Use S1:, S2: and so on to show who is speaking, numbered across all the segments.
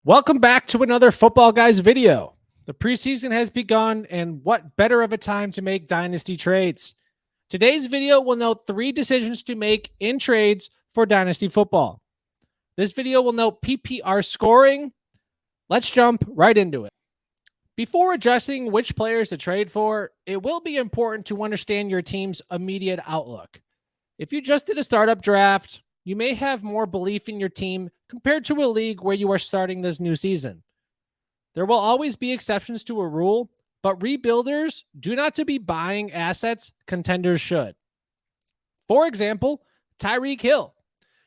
S1: Welcome back to another Football Guys video. The preseason has begun, and what better of a time to make Dynasty Trades? Today's video will note 3 decisions to make in trades for Dynasty Football. This video will note PPR scoring. Let's jump right into it. Before adjusting which players to trade for, it will be important to understand your team's immediate outlook. If you just did a startup draft, you may have more belief in your team compared to a league where you are starting this new season. There will always be exceptions to a rule, but rebuilders do not to be buying assets contenders should. For example, Tyreek Hill.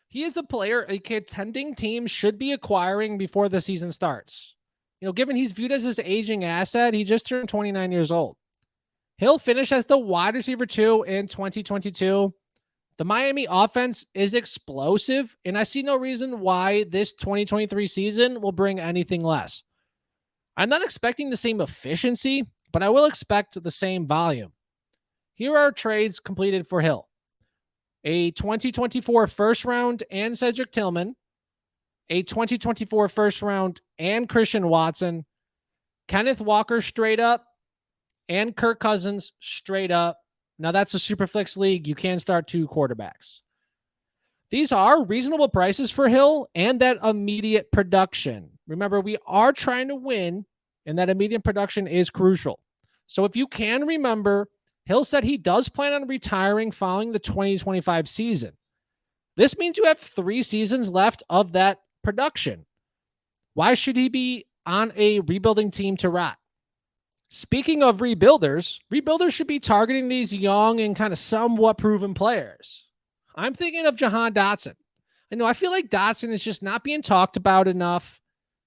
S1: He is a player a contending team should be acquiring before the season starts. Given he's viewed as this aging asset, he just turned 29 years old. Hill finished as the wide receiver 2 in 2022. The Miami offense is explosive, and I see no reason why this 2023 season will bring anything less. I'm not expecting the same efficiency, but I will expect the same volume. Here are trades completed for Hill. A 2024 first round and Cedric Tillman, a 2024 first round and Christian Watson, Kenneth Walker straight up, and Kirk Cousins straight up. Now, that's a Superflex league. You can start 2 quarterbacks. These are reasonable prices for Hill and that immediate production. Remember, we are trying to win, and that immediate production is crucial. So if you can remember, Hill said he does plan on retiring following the 2025 season. This means you have 3 seasons left of that production. Why should he be on a rebuilding team to rot? Speaking of rebuilders should be targeting these young and kind of somewhat proven players. I'm thinking of Jahan Dotson. I feel like Dotson is just not being talked about enough.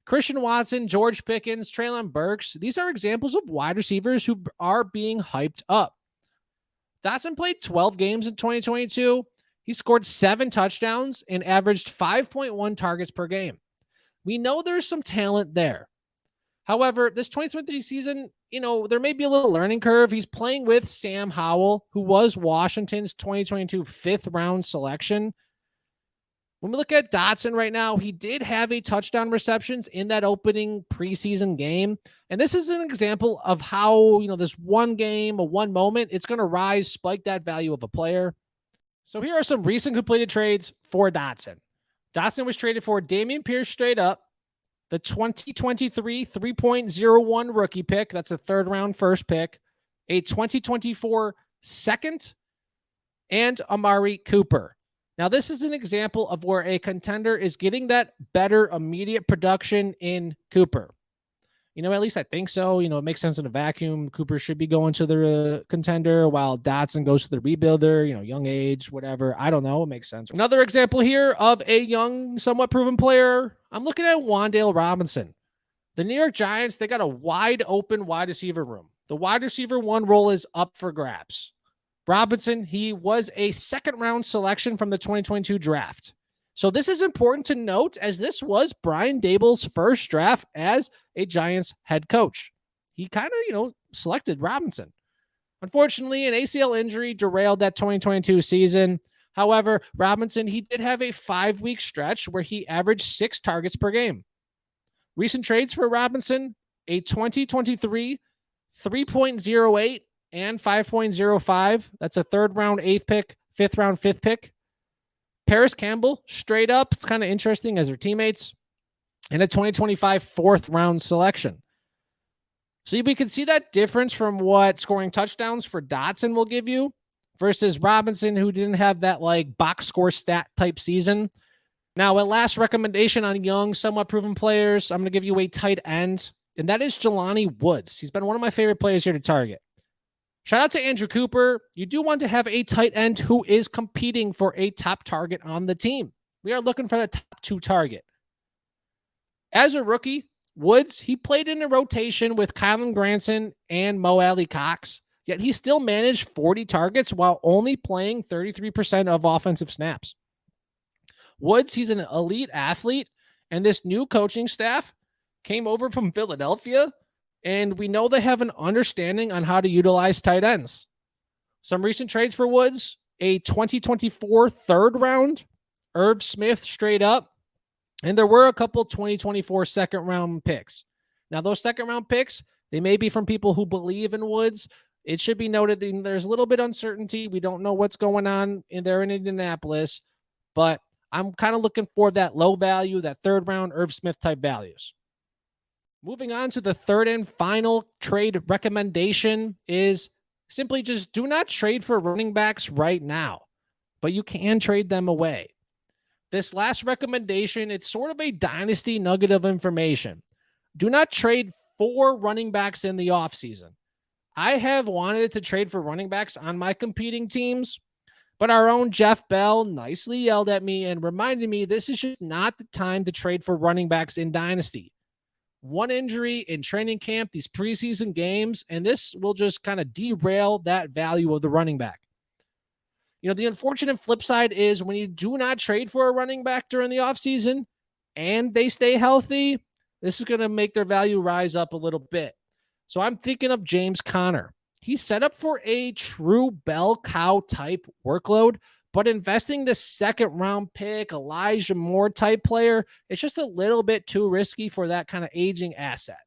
S1: Christian Watson, George Pickens, Treylon Burks, these are examples of wide receivers who are being hyped up. Dotson played 12 games in 2022. He scored 7 touchdowns and averaged 5.1 targets per game. We know there's some talent there. However, this 2023 season, there may be a little learning curve. He's playing with Sam Howell, who was Washington's 2022 5th round selection. When we look at Dotson right now, he did have a touchdown receptions in that opening preseason game. And this is an example of how, this one game, one moment, it's going to spike that value of a player. So here are some recent completed trades for Dotson. Dotson was traded for Dameon Pierce straight up, the 2023 3.01 rookie pick. That's a 3rd round first pick, a 2024 second, and Amari Cooper. Now, this is an example of where a contender is getting that better immediate production in Cooper. At least I think so. It makes sense in a vacuum. Cooper should be going to the contender while Dotson goes to the rebuilder, young age, whatever. I don't know. It makes sense. Another example here of a young, somewhat proven player. I'm looking at Wandale Robinson. The New York Giants, they got a wide open wide receiver room. The wide receiver 1 role is up for grabs. Robinson, he was a 2nd round selection from the 2022 draft. So this is important to note, as this was Brian Daboll's first draft as a Giants head coach. He kind of, selected Robinson. Unfortunately, an ACL injury derailed that 2022 season. However, Robinson, he did have a 5-week stretch where he averaged 6 targets per game. Recent trades for Robinson, a 2023 3.08 and 5.05. That's a 3rd round 8th pick, 5th round 5th pick. Paris Campbell, straight up. It's kind of interesting as their teammates. And a 2025 4th round selection. So we can see that difference from what scoring touchdowns for Dotson will give you versus Robinson, who didn't have that box score stat type season. Now, a last recommendation on young, somewhat proven players. I'm going to give you a tight end, and that is Jelani Woods. He's been one of my favorite players here to target. Shout out to Andrew Cooper. You do want to have a tight end who is competing for a top target on the team. We are looking for the top 2 target. As a rookie, Woods, he played in a rotation with Kylan Granson and Mo Alley Cox, yet he still managed 40 targets while only playing 33% of offensive snaps. Woods, he's an elite athlete, and this new coaching staff came over from Philadelphia, and we know they have an understanding on how to utilize tight ends. Some recent trades for Woods, a 2024 3rd round, Irv Smith straight up, And there were a couple 2024 second round picks. Now, those second round picks, they may be from people who believe in Woods. It should be noted that there's a little bit of uncertainty. We don't know what's going on in there in Indianapolis, but I'm kind of looking for that low value, that third round Irv Smith type values. Moving on to the third and final trade recommendation is simply just do not trade for running backs right now, but you can trade them away. This last recommendation, it's sort of a dynasty nugget of information. Do not trade for running backs in the offseason. I have wanted to trade for running backs on my competing teams, but our own Jeff Bell nicely yelled at me and reminded me this is just not the time to trade for running backs in Dynasty. One injury in training camp, these preseason games, and this will just kind of derail that value of the running back. You know, the unfortunate flip side is when you do not trade for a running back during the offseason and they stay healthy, this is going to make their value rise up a little bit. So I'm thinking of James Conner. He's set up for a true bell cow type workload, but investing the second round pick, Elijah Moore type player, it's just a little bit too risky for that kind of aging asset.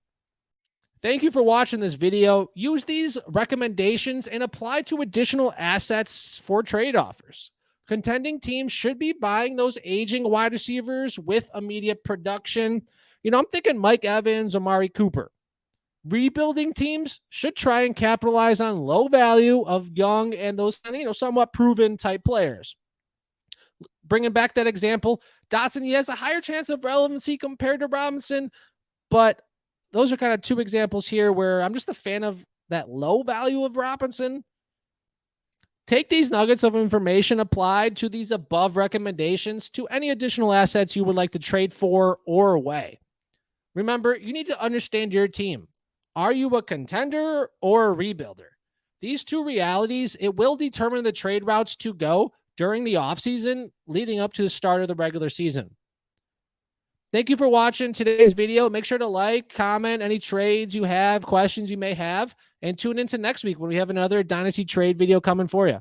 S1: Thank you for watching this video. Use these recommendations and apply to additional assets for trade offers. Contending teams should be buying those aging wide receivers with immediate production. You know, I'm thinking Mike Evans, Amari Cooper. Rebuilding teams should try and capitalize on low value of young and those, somewhat proven type players. Bringing back that example, Dotson, he has a higher chance of relevancy compared to Robinson, but those are kind of two examples here where I'm just a fan of that low value of Robinson. Take these nuggets of information applied to these above recommendations to any additional assets you would like to trade for or away. Remember, you need to understand your team. Are you a contender or a rebuilder? These two realities, it will determine the trade routes to go during the offseason leading up to the start of the regular season. Thank you for watching today's video. Make sure to like, comment any trades you have, questions you may have, and tune into next week when we have another Dynasty trade video coming for you.